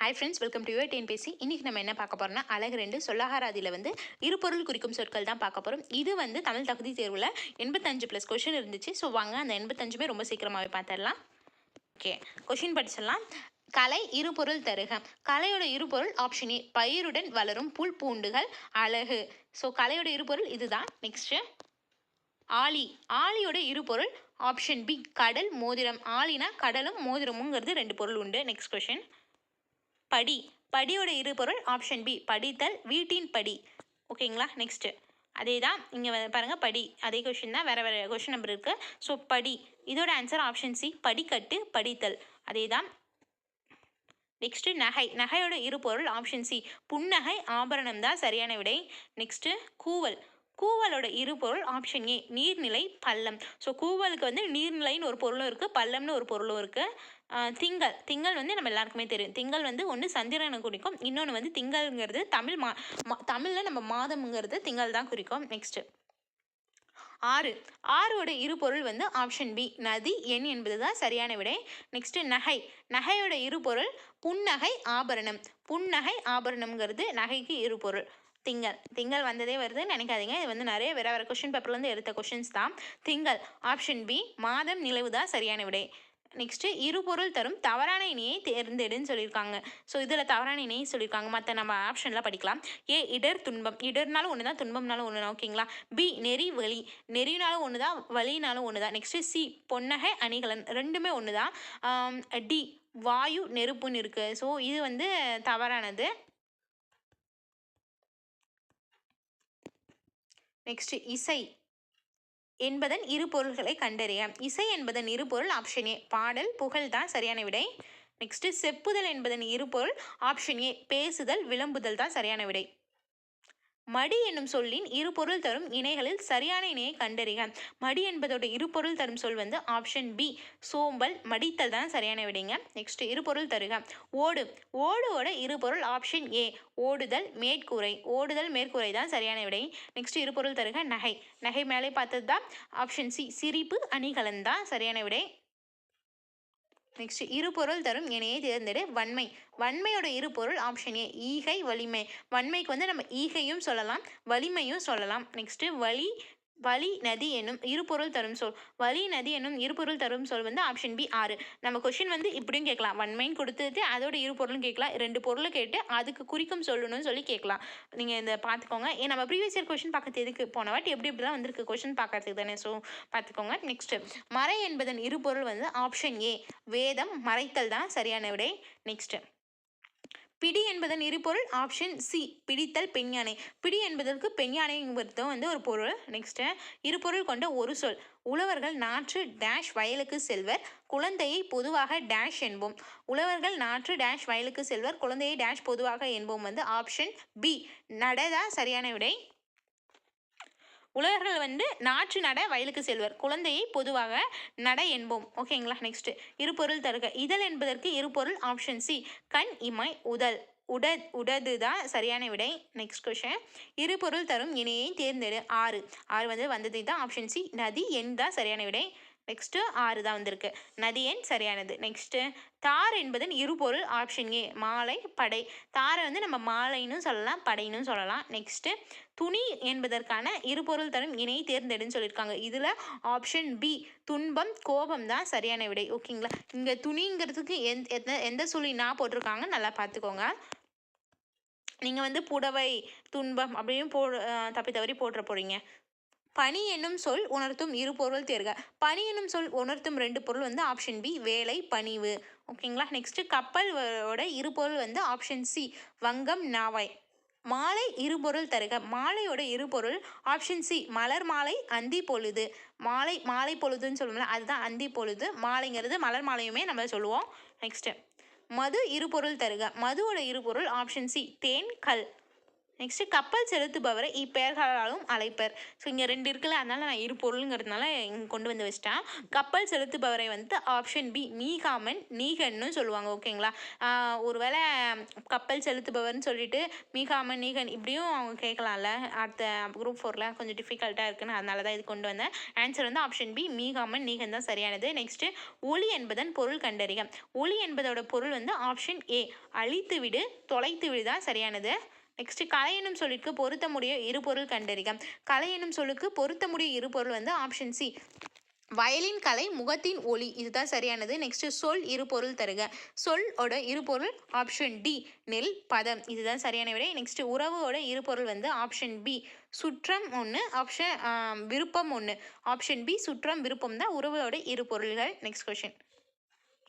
Hi friends, welcome to your TNPSC. இன்றைக்கி நம்ம என்ன பார்க்க போகிறோம்னா அழகு 2 சொல்லகாராதியில் இருபொருள் குறிக்கும் சொற்கள் தான் பார்க்க போகிறோம். இது தமிழ் தகுதி தேர்வில் 85+ கொஷின் இருந்துச்சு. ஸோ வாங்க அந்த 85மே ரொம்ப சீக்கிரமாகவே பார்த்துடலாம். Okay, question படிச்சிடலாம். கலை இருபொருள் தருக. கலையோட இருபொருள் ஆப்ஷன் ஏ பயிருடன் வளரும் புல் பூண்டுகள் அழகு. ஸோ கலையோட இருபொருள் இதுதான். நெக்ஸ்ட்டு ஆழி. ஆழியோட இருபொருள் ஆப்ஷன் பி கடல் மோதிரம். ஆழினா கடலும் மோதிரமுங்கிறது 2 பொருள் உண்டு. நெக்ஸ்ட் கொஷின் படி. படியோட இருபொருள் ஆப்ஷன் பி படித்தல் வீட்டின் படி. ஓகேங்களா. நெக்ஸ்ட்டு அதே தான் இங்கே பாருங்கள், படி அதே கொஷின் தான், வேறு வேறு கொஷின் நம்பர் இருக்குது. ஸோ படி இதோட ஆன்சர் ஆப்ஷன் சி படிக்கட்டு படித்தல் அதே தான். நெக்ஸ்ட்டு நகை. நகையோட இருபொருள் ஆப்ஷன் சி புன்னகை ஆபரணம் தான் சரியான விடை. நெக்ஸ்ட்டு கூவல். கூவலோட இருபொருள் ஆப்ஷன் ஏ நீர்நிலை பள்ளம். ஸோ கூவலுக்கு நீர்நிலைன்னு ஒரு பொருளும் இருக்குது, பள்ளம்னு ஒரு பொருளும் இருக்குது. திங்கள். திங்கள் நம்ம எல்லாருக்குமே தெரியும். திங்கள் ஒன்று சந்திரனை குறிக்கும், இன்னொன்று திங்கள்ங்கிறது தமிழில் நம்ம மாதம்ங்கிறது திங்கள் தான் குறிக்கும். நெக்ஸ்ட்டு ஆறு. ஆறோட இருபொருள் ஆப்ஷன் பி நதி எண் என்பது தான் சரியான விடை. நெக்ஸ்ட்டு நகை. நகையோட இருபொருள் புன்னகை ஆபரணம். புன்னகை ஆபரணம்ங்கிறது நகைக்கு இருபொருள். திங்கள். திங்கள் வந்ததே வருதுன்னு நினைக்காதீங்க, இது நிறைய வேற வேறு கொஷின் பேப்பர்லேருந்து எடுத்த கொஷின்ஸ் தான். திங்கள் ஆப்ஷன் பி மாதம் நிலவு தான் சரியான விடை. நெக்ஸ்ட்டு இருபொருள் தரும் தவறான இணையை தேர்ந்தெடுன்னு சொல்லியிருக்காங்க. ஸோ இதில் தவறான இணையை சொல்லியிருக்காங்க, மற்ற நம்ம ஆப்ஷனில் படிக்கலாம். ஏ இடர் துன்பம். இடர்னாலும் ஒன்று தான், துன்பம்னாலும் ஒன்று தான். ஓகேங்களா. பி நெறி வலி. நெறினாலும் ஒன்று தான், வலினாலும் ஒன்று தான். நெக்ஸ்ட்டு சி பொன்னகை அணிகலன், ரெண்டுமே ஒன்று தான். டி வாயு நெருப்புன்னு இருக்குது. ஸோ இது தவறானது. நெக்ஸ்ட் இசை என்பதன் இரு பொருள்களை கண்டறிய. இசை என்பதன் இரு பொருள் ஆப்ஷன் ஏ பாடல் புகழ் தான் சரியான விடை. நெக்ஸ்ட் செப்புதல் என்பதன் இரு பொருள் ஆப்ஷன் ஏ பேசுதல் விளம்புதல் தான் சரியான விடை. மடி என்னும் சொல்லின் இரு பொருள் தரும் இணைகளில் சரியான இணையை கண்டறிக. மடி என்பதோட இரு பொருள் தரும் சொல் ஆப்ஷன் பி சோம்பல் மடித்தல் தான் சரியான விடைங்க. நெக்ஸ்ட் இரு பொருள் தருக. ஓடு. ஓடுவோட இரு பொருள் ஆப்ஷன் ஏ ஓடுதல் மேற்கூரை. ஓடுதல் மேற்கூரை தான் சரியான விடை. நெக்ஸ்ட் இரு பொருள் தருக. நகை. நகை மேலே பார்த்தது தான் ஆப்ஷன் சி சிரிப்பு அணிகலன் தான் சரியான விடை. நெக்ஸ்ட் இருபொருள் தரும் இணையை தேர்ந்தெடு. வன்மை. வன்மையோட இருபொருள் ஆப்ஷன் ஏ ஈகை வலிமை. வன்மைக்கு நம்ம ஈகையும் சொல்லலாம், வலிமையும் சொல்லலாம். நெக்ஸ்ட் வலி நதி என்னும் இருபொருள் தரும் சொல். வலி நதி என்னும் இருபொருள் தரும் சொல் ஆப்ஷன் பி ஆறு. நம்ம கொஷின் இப்படியும் கேட்கலாம், வன்மைன்னு கொடுத்துட்டு அதோட இருபொருளும் கேட்கலாம், 2 பொருளும் கேட்டு அதுக்கு குறிக்கும் சொல்லணும்னு சொல்லி கேட்கலாம். நீங்கள் இந்த பார்த்துக்கோங்க. நம்ம ப்ரீவியஸ் இயர் கொஷின் பார்க்கறதுக்கு போன வாட்டி எப்படிலாம் வந்திருக்கு கொஷின் பார்க்கறதுக்கு தானே. ஸோ பார்த்துக்கோங்க. நெக்ஸ்ட் மறை என்பதன் இருபொருள் ஆப்ஷன் ஏ வேதம் மறைத்தல் தான் சரியான விடை. நெக்ஸ்ட் பிடி என்பதன் இருபொருள் ஆப்ஷன் சி பிடித்தல் பெண் யானை. பிடி என்பதற்கு பெண் யானைங்கிறது ஒரு பொருள். நெக்ஸ்ட் இருபொருள் கொண்ட ஒரு சொல். உழவர்கள் நாற்று டேஷ் வயலுக்கு செல்வர், குழந்தையை பொதுவாக டேஷ் என்போம். உழவர்கள் நாற்று டேஷ் வயலுக்கு செல்வர், குழந்தையை டேஷ் பொதுவாக என்போம் ஆப்ஷன் பி நடதா சரியான விடை. உழவர்கள் நாற்று நட வயலுக்கு செல்வர், குழந்தையை பொதுவாக நட என்போம். ஓகேங்களா. நெக்ஸ்ட் இருபொருள் தருக. இதழ் என்பதற்கு இருபொருள் ஆப்ஷன் சி கண் இமை உதல் உடது தான் சரியான விடை. நெக்ஸ்ட் கொஷன் இருபொருள் தரும் இணையை தேர்ந்தெடு. ஆறு. ஆறு வந்தது தான் ஆப்ஷன் சி நதி எண் தான் சரியான விடை. நெக்ஸ்ட்டு ஆறு தான் வந்திருக்கு, நதி எண் சரியானது. நெக்ஸ்ட்டு தார் என்பதன் இருபொருள் ஆப்ஷன் ஏ மாலை படை. தாரை நம்ம மாலைன்னு சொல்லலாம், படைன்னு சொல்லலாம். நெக்ஸ்ட்டு துணி என்பதற்கான இருபொருள் தரும் இணையை தேர்ந்தெடுன்னு சொல்லியிருக்காங்க. இதில் ஆப்ஷன் பி துன்பம் கோபம் தான் சரியான விடை. ஓகேங்களா. இங்கே துணிங்கிறதுக்கு எந்த சொல்லி நான் போட்டிருக்காங்க நல்லா பார்த்துக்கோங்க. நீங்கள் புடவை துன்பம் அப்படின்னு தப்பி தவறி போட்டுற போகிறீங்க. பனி என்னும் சொல் உணர்த்தும் இரு பொருள் தேர்க. பனி என்னும் சொல் உணர்த்தும் 2 பொருள் ஆப்ஷன் பி வேலை பணிவு. ஓகேங்களா. நெக்ஸ்ட் கப்பலோட இரு பொருள் ஆப்ஷன் சி வங்கம் நாவாய். மாலை இருபொருள் தருக. மாலையோட இருபொருள் ஆப்ஷன் சி மலர் மாலை அந்தி பொழுது. மாலை பொழுதுன்னு சொல்லுவோம்ல, அதுதான் அந்தி பொழுது. மாலைங்கிறது மலர் மாலையுமே நம்ம சொல்லுவோம். நெக்ஸ்ட் மது இருபொருள் தருக. மதுவோட இருபொருள் ஆப்ஷன் சி தேன் கல். நெக்ஸ்ட் கப்பல் செலுத்துபவரை இப்பெயர்களாலும் அழைப்பர். ஸோ இங்கே 2 இருக்குல்ல, அதனால நான் இரு பொருளுங்கிறதுனால இங்கே கொண்டு வந்து வச்சிட்டேன். கப்பல் செலுத்துபவரை வந்து ஆப்ஷன் பி மீகாமன் நீகன்னு சொல்லுவாங்க. ஓகேங்களா, ஒருவேளை கப்பல் செலுத்துபவர்னு சொல்லிட்டு மீகாமன் நீகன் இப்படியும் அவங்க கேட்கலாம்ல. அடுத்த குரூப் 4ல் கொஞ்சம் டிஃபிகல்ட்டாக இருக்குன்னு அதனால தான் இது கொண்டு வந்தேன். ஆன்சர் வந்து ஆப்ஷன் பி மீகாமன் நீகன் தான் சரியானது. நெக்ஸ்ட் ஒளி என்பதன் பொருள் கண்டறிக. ஒளி என்பதோட பொருள் வந்து ஆப்ஷன் ஏ அழித்து விடு தொலைத்து விடு தான் சரியானது. நெக்ஸ்ட் கலை எனும் சொல்லுக்கு பொருத்தமுடைய இருபொருள் கண்டறிக. கலை எனும் சொல்லுக்கு பொருத்தமுடைய இருபொருள் வந்து ஆப்ஷன் சி வயலின் கலை முகத்தின் ஒளி இதுதான் சரியானது. நெக்ஸ்ட் சொல் இருபொருள் தருக. சொல்லோட இருபொருள் ஆப்ஷன் டி நெல் பதம் இதுதான் சரியான விடை. நெக்ஸ்ட் உறவோட இருபொருள் வந்து ஆப்ஷன் பி சுற்றம் ஒன்று, ஆப்ஷன் விருப்பம் ஒன்று. ஆப்ஷன் பி சுற்றம் விருப்பம் தான் உறவோட இருபொருள்கள். நெக்ஸ்ட் கொஸ்டின்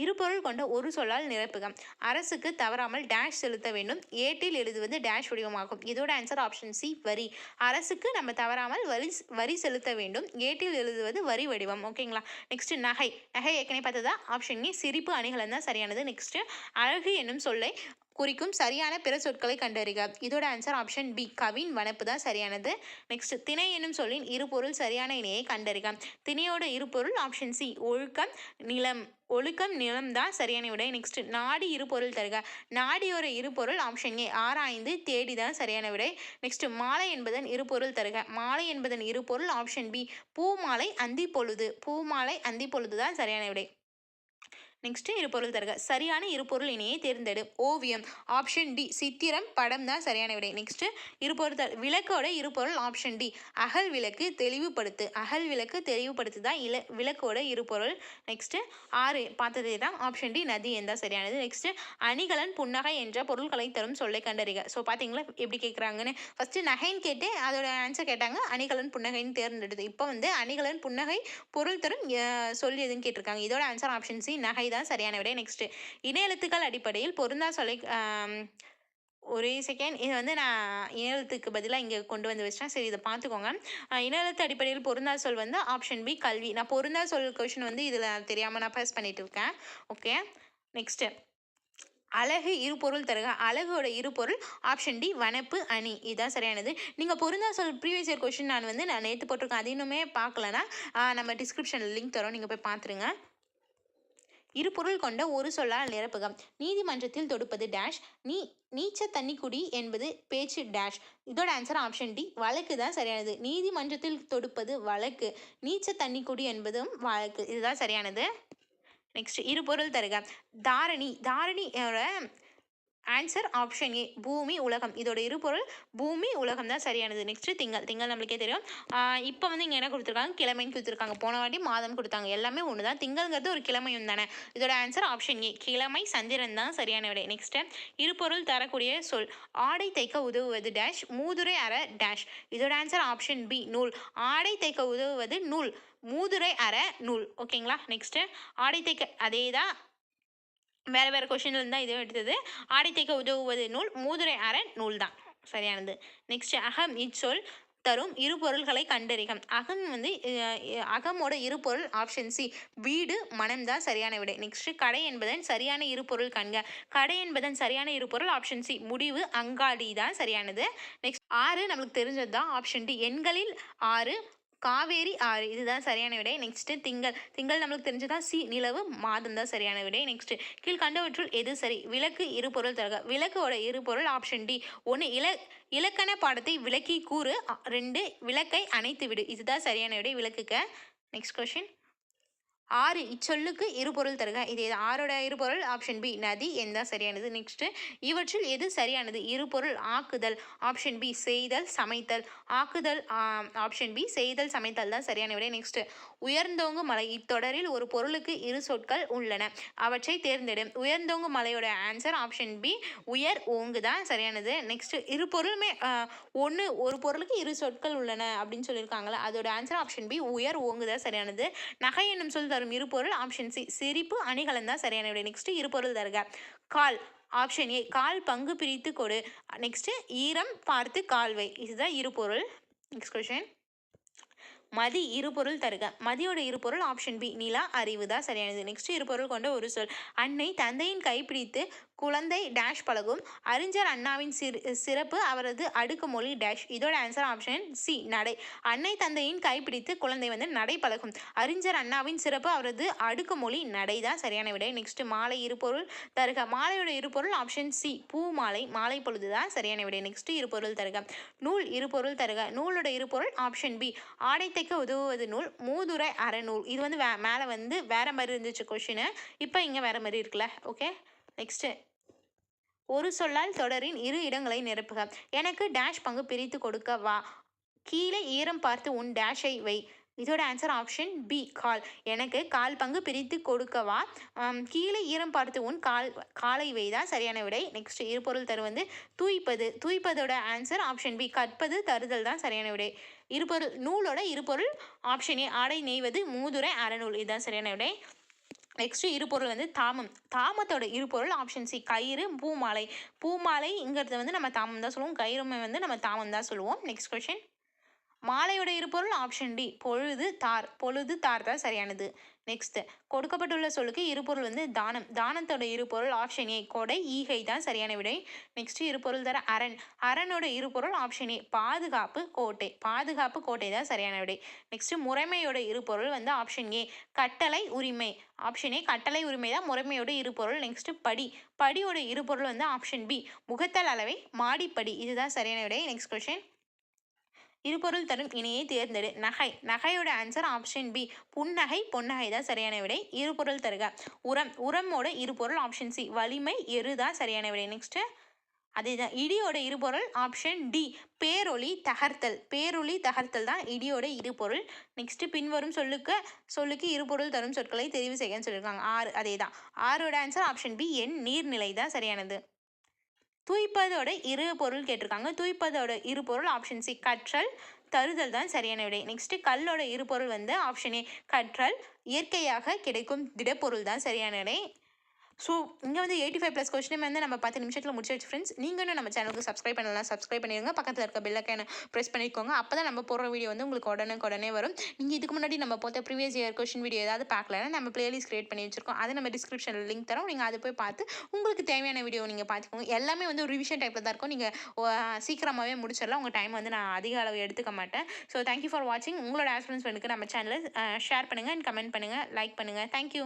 இருபொருள் கொண்ட ஒரு சொல்லால் நிரப்புக. அரசுக்கு தவறாமல் டேஷ் செலுத்த வேண்டும். ஏட்டில் எழுதுவது டேஷ் வடிவமாகும். இதோட ஆன்சர் ஆப்ஷன் சி வரி. அரசுக்கு நம்ம தவறாமல் வரி செலுத்த வேண்டும். ஏட்டில் எழுதுவது வரி வடிவம். ஓகேங்களா, நெக்ஸ்ட் நகை. நகை ஏற்கனவே பார்த்ததா ஆப்ஷன் ஏ சிரிப்பு அணிகலன் தான் சரியானது. நெக்ஸ்ட் அழகு என்னும் சொல்லை குறிக்கும் சரியான பிற சொற்களை கண்டறிக. இதோட ஆன்சர் ஆப்ஷன் பி கவின் வனப்பு தான் சரியானது. நெக்ஸ்ட் திணை என்னும் சொல்லின் இருபொருள் சரியான இணையை கண்டறிக. திணையோட இருபொருள் ஆப்ஷன் சி ஒழுக்கம் நிலம். ஒழுக்கம் நிலம் தான் சரியான விடை. நெக்ஸ்ட் நாடி இருபொருள் தருக. நாடியோட இருபொருள் ஆப்ஷன் ஏ ஆராய்ந்து தேடி தான் சரியான விடை. நெக்ஸ்ட் மாலை என்பதன் இருபொருள் தருக. மாலை என்பதன் இருபொருள் ஆப்ஷன் பி பூமாலை அந்தி பொழுது. பூமாலை அந்தி பொழுது தான் சரியான விடை. நெக்ஸ்ட் இருபொருள் தருக. சரியான இருபொருள் இணையை தேர்ந்தெடு. ஓவியம் ஆப்ஷன் டி சித்திரம் படம் தான் சரியான விடை. நெக்ஸ்ட் இருபொருள் விளக்கோட இருபொருள் ஆப்ஷன் டி அகல் விளக்கு தெளிவுபடுத்து. அகல் விளக்கு தெளிவுபடுத்து தான் விளக்கோட இருபொருள். நெக்ஸ்ட் 6 பார்த்ததே தான் ஆப்ஷன் டி நதி எந்த சரியானது. நெக்ஸ்ட் அணிகலன் புன்னகை என்ற பொருட்களை தரும் சொல்லை கண்டறிக. ஸோ பார்த்தீங்களா எப்படி கேட்குறாங்கன்னு. ஃபர்ஸ்ட் நகைன்னு கேட்டு அதோட ஆன்சர் கேட்டாங்க, அணிகலன் புன்னகைன்னு தேர்ந்தெடுத்து. இப்போ வந்து அணிகலன் புன்னகை பொருள் தரும் சொல் எதுன்னு கேட்டிருக்காங்க. இதோட ஆன்சர் ஆப்ஷன் சி நகை தான் சரியான விடை. நெக்ஸ்ட் இன எழுத்துக்கள் அடிப்படையில் பொருந்தா சொல்லை ஒரே செகண்ட் இது வந்து நான் இன எழுத்துக்கு பதிலாக இங்கே கொண்டு வந்து வச்சிட்டேன். சரி இதை பார்த்துக்கோங்க. இன எழுத்து அடிப்படையில் பொருந்தா சொல் வந்து ஆப்ஷன் பி கல்வி. நான் பொருந்தா சொல் கொஷின் வந்து இதில் தெரியாமல் நான் பாஸ் பண்ணிட்டு இருக்கேன். ஓகே, நெக்ஸ்ட் அழகு இருபொருள் தருக. அழகோட இருபொருள் ஆப்ஷன் டி வனப்பு அணி இதுதான் சரியானது. நீங்கள் பொருந்தா சொல் ப்ரீவியஸ் இயர் கொஷின் நான் நேற்று போட்டிருக்கேன். அது இன்னுமே பார்க்கலன்னா நம்ம டிஸ்கிரிப்ஷனில் லிங்க் தரோம், நீங்கள் போய் பார்த்துருங்க. இருபொருள் கொண்ட ஒரு சொல்லால் நிரப்புக. நீதிமன்றத்தில் தொடுப்பது டேஷ். நீச்ச தண்ணிக்குடி என்பது பேச்சு டேஷ். இதோட ஆன்சர் ஆப்ஷன் டி வழக்கு தான் சரியானது. நீதிமன்றத்தில் தொடுப்பது வழக்கு. நீச்ச தண்ணிக்குடி என்பதும் வழக்கு இதுதான் சரியானது. நெக்ஸ்ட் இருபொருள் தருக. தாரணி. தாரணியோட ஆன்சர் ஆப்ஷன் ஏ பூமி உலகம். இதோட இருபொருள் பூமி உலகம் தான் சரியானது. நெக்ஸ்ட் திங்கள். திங்கள் நம்மளுக்கே தெரியும். இப்போ வந்து இங்கே என்ன கொடுத்துருக்காங்க, கிழமைன்னு கொடுத்துருக்காங்க. போன வாட்டி மாதம் கொடுத்தாங்க. எல்லாமே ஒன்று தான். திங்கள்ங்கிறது ஒரு கிழமையும் தானே. இதோட ஆன்சர் ஆப்ஷன் ஏ கிழமை சந்திரன் தான் சரியான விடை. நெக்ஸ்ட் இருபொருள் தரக்கூடிய சொல். ஆடை தைக்க உதவுவது டேஷ். மூதுரை அற டேஷ். இதோட ஆன்சர் ஆப்ஷன் பி நூல். ஆடை தைக்க உதவுவது நூல். மூதுரை அற நூல். ஓகேங்களா, நெக்ஸ்ட் ஆடை தைக்க அதே தான், வேறு வேறு கொஷின்ல இருந்தால் இதே எடுத்தது. ஆடை தைக்க உதவுவது நூல். மூதுரை அற நூல் தான் சரியானது. நெக்ஸ்ட் அகம் இச்சொல் தரும் இரு பொருள்களை கண்டறிகம். அகம் வந்து அகமோட இருபொருள் ஆப்ஷன் சி வீடு மனம் தான் சரியான விடை. நெக்ஸ்ட் கடை என்பதன் சரியான இருபொருள் கண்க. கடை என்பதன் சரியான இருபொருள் ஆப்ஷன் சி முடிவு அங்காடி தான் சரியானது. நெக்ஸ்ட் 6 நம்மளுக்கு தெரிஞ்சது தான் ஆப்ஷன் டி எண்களில் 6 காவேரி 6 இதுதான் சரியான விடை. நெக்ஸ்ட் திங்கள். திங்கள் நம்மளுக்கு தெரிஞ்சதான் சி நிலவு மாதம் தான் சரியான விடை. நெக்ஸ்ட் கீழ்கண்டவற்றுள் எது சரி. விளக்கு இருபொருள் தருக. விளக்கோட இருபொருள் ஆப்ஷன் டி 1 இலக்கண பாடத்தை விளக்கி கூறு. 2 விளக்கை அணைத்து விடு இதுதான் சரியான விடை விளக்குக்க. நெக்ஸ்ட் கொஸ்டின் 6 இச்சொல்லுக்கு இருபொருள் தருக. இது 6ஓட இருபொருள் ஆப்ஷன் பி நதி எந்த சரியானது. நெக்ஸ்ட் இவற்றில் எது சரியானது. இருபொருள் ஆக்குதல் ஆப்ஷன் பி செய்தல் சமைத்தல். ஆக்குதல் ஆப்ஷன் பி செய்தல் சமைத்தல் தான் சரியான விடை. நெக்ஸ்ட் உயர்ந்தோங்கு மலை. இத்தொடரில் ஒரு பொருளுக்கு இரு சொற்கள் உள்ளன, அவற்றை தேர்ந்தெடு. உயர்ந்தோங்கு மலையோட ஆன்சர் ஆப்ஷன் பி உயர் ஓங்கு தான் சரியானது. நெக்ஸ்ட் இரு பொருளுமே ஒரு பொருளுக்கு இரு சொற்கள் உள்ளன அப்படின்னு சொல்லியிருக்காங்களா, அதோட ஆன்சர் ஆப்ஷன் பி உயர் ஓங்கு தான் சரியானது. நகை என்னும் சொல் தரும் இருபொருள் ஆப்ஷன் சி சிரிப்பு அணிகலன் தான் சரியான விடை. நெக்ஸ்ட் இருபொருள் தருக. கால் ஆப்ஷன் ஏ கால் பங்கு பிரித்து கொடு. நெக்ஸ்ட் ஈரம் பார்த்து கால்வை இதுதான் இருபொருள். நெக்ஸ்ட் கொஸ்டின் மதி இருபொருள் தருக. மதியோட இருபொருள் ஆப்ஷன் பி நிலா அறிவு தான் சரியானது. நெக்ஸ்ட் இருபொருள் கொண்ட ஒரு சொல். அன்னை தந்தையின் கைப்பிடித்து குழந்தை டேஷ் பழகும். அறிஞர் அண்ணாவின் சிறப்பு அவரது அடுக்குமொழி டேஷ். இதோட ஆன்சர் ஆப்ஷன் சி நடை. அன்னை தந்தையின் கைப்பிடித்து குழந்தை வந்து நடை பழகும். அறிஞர் அண்ணாவின் சிறப்பு அவரது அடுக்குமொழி நடை தான் சரியான விடை. நெக்ஸ்ட் மாலை இருபொருள் தருக. மாலையோட இருபொருள் ஆப்ஷன் சி பூ மாலை. மாலை பொழுது தான் சரியான விடை. நெக்ஸ்ட் இருபொருள் தருக. நூல் இருபொருள் தருக. நூலோட இருபொருள் ஆப்ஷன் பி ஆடை தைக்க உதவுவது நூல். மூதுரை அறநூல். இது வந்து மேலே வந்து வேற மாதிரி இருந்துச்சு கொஷின், இப்போ இங்கே வேற மாதிரி இருக்குல்ல. ஓகே, நெக்ஸ்ட் ஒரு சொல்லால் தொடரின் இரு இடங்களை நிரப்புக. எனக்கு டேஷ் பங்கு பிரித்து கொடுக்க வா. கீழே ஈரம் பார்த்து உன் டேஷை வை. இதோட ஆன்சர் ஆப்ஷன் பி கால். எனக்கு கால் பங்கு பிரித்து கொடுக்கவா. கீழே ஈரம் பார்த்து உன் காலை வை தான் சரியான விடை. நெக்ஸ்ட் இருபொருள் தரு வந்து தூய்ப்பது. தூய்ப்பதோட ஆன்சர் ஆப்ஷன் பி கற்பது தருதல் தான் சரியான விடை. இருபொருள் நூலோட இருபொருள் ஆப்ஷன் ஏ ஆடை நெய்வது மூதுரை அறநூல். இதுதான் சரியான விடை. நெக்ஸ்ட் இருபொருள் வந்து தாமம். தாமத்தோட இருபொருள் ஆப்ஷன் சி கயிறு பூமாலை. பூமாலைங்கிறத வந்து நம்ம தாமம் தான் சொல்லுவோம், கயிறுமை வந்து நம்ம தாமம் தான் சொல்லுவோம். நெக்ஸ்ட் கொஸ்டின் மாலையோட இருபொருள் ஆப்ஷன் டி பொழுது தார். பொழுது தார் தான் சரியானது. நெக்ஸ்ட் கொடுக்கப்பட்டுள்ள சொல்லுக்கு இருபொருள் வந்து தானம். தானத்தோட இருபொருள் ஆப்ஷன் ஏ கொடை ஈகை தான் சரியான விடை. நெக்ஸ்ட் இருபொருள் தர அரண். அரணோட இருபொருள் ஆப்ஷன் ஏ பாதுகாப்பு கோட்டை. பாதுகாப்பு கோட்டை தான் சரியான விடை. நெக்ஸ்ட் முறைமையோட இருபொருள் வந்து ஆப்ஷன் ஏ கட்டளை உரிமை. ஆப்ஷன் ஏ கட்டளை உரிமை தான் முறைமையோட இருபொருள். நெக்ஸ்ட் படி. படியோட இருபொருள் வந்து ஆப்ஷன் பி முகத்தல் அளவை மாடிப்படி. இதுதான் சரியான விடை. நெக்ஸ்ட் கொஸ்டின் இருபொருள் தரும் இணையை தேர்ந்தெடு. நகை. நகையோட ஆன்சர் ஆப்ஷன் பி புன்னகை பொன்னகை தான் சரியான விடை. இருபொருள் தருக. உரம். உரமோட இருபொருள் ஆப்ஷன் சி வலிமை எரு தான் சரியான விடை. நெக்ஸ்ட் அதேதான் இடியோட இருபொருள் ஆப்ஷன் டி பேரொளி தகர்த்தல். பேரொளி தகர்த்தல் தான் இடியோட இருபொருள். நெக்ஸ்ட் பின்வரும் சொல்லுக்கு இருபொருள் தரும் சொற்களை தெரிவு செய்யன்னு சொல்லியிருக்காங்க. ஆறு. அதே தான் ஆறோட ஆன்சர் ஆப்ஷன் பி என் நீர்நிலை தான் சரியானது. தூய்ப்பதோட இரு பொருள் கேட்டிருக்காங்க. தூய்ப்பதோட இரு பொருள் ஆப்ஷன் சி கற்றல் தருதல் தான் சரியான விடை. நெக்ஸ்ட் கல்லோட இரு பொருள் வந்து ஆப்ஷன் ஏ கற்றல் இயற்கையாக கிடைக்கும் திடப்பொருள் தான் சரியான விடை. ஸோ இங்கே வந்து 85+ கொஸ்டின் வந்து நம்ம 10 நிமிஷத்தில் முடிச்சாச்சு ஃப்ரெண்ட்ஸ். நீங்களும் நம்ம சேனலுக்கு சப்ஸ்கிரைப் பண்ணலாம், சப்ஸ்கிரைப் பண்ணிடுங்க. பக்கத்தில் இருக்க பெல்லைக்கான ப்ரெஸ் பண்ணிக்கோங்க. அப்போ தான் நம்ம போடுற வீடியோ வந்து உங்களுக்கு உடனே வரும். நீங்கள் இதுக்கு முன்னாடி நம்ம போட்ட ப்ரீவியஸ் இயர் கொஸ்டின் வீடியோ ஏதாவது பார்க்கலன்னா நம்ம பிளேலிஸ்ட் கிரியேட் பண்ணி வச்சிருக்கோம். அதை நம்ம டிஸ்கிரிப்ஷனில் லிங்க் தரோம். நீங்கள் அதை போய் பார்த்து உங்களுக்கு தேவையான வீடியோ நீங்கள் பார்த்துக்கோங்க. எல்லாமே வந்து ரிவிஷன் டைப்பில் தான் இருக்கும். நீங்கள் சீக்கிரமாகவே முடிச்சிடலாம். உங்கள் டைம் வந்து நான் அதிக அளவு எடுத்துக்க மாட்டேன். ஸோ தேங்க்யூ ஃபார் வாட்சிங். உங்களோட ஆஸ்பிரன்ஸ் ஃப்ரெண்டுக்கு நம்ம சேனலை ஷேர் பண்ணுங்கள் அண்ட் கமெண்ட் பண்ணுங்கள், லைக் பண்ணுங்கள். தேங்க்யூ.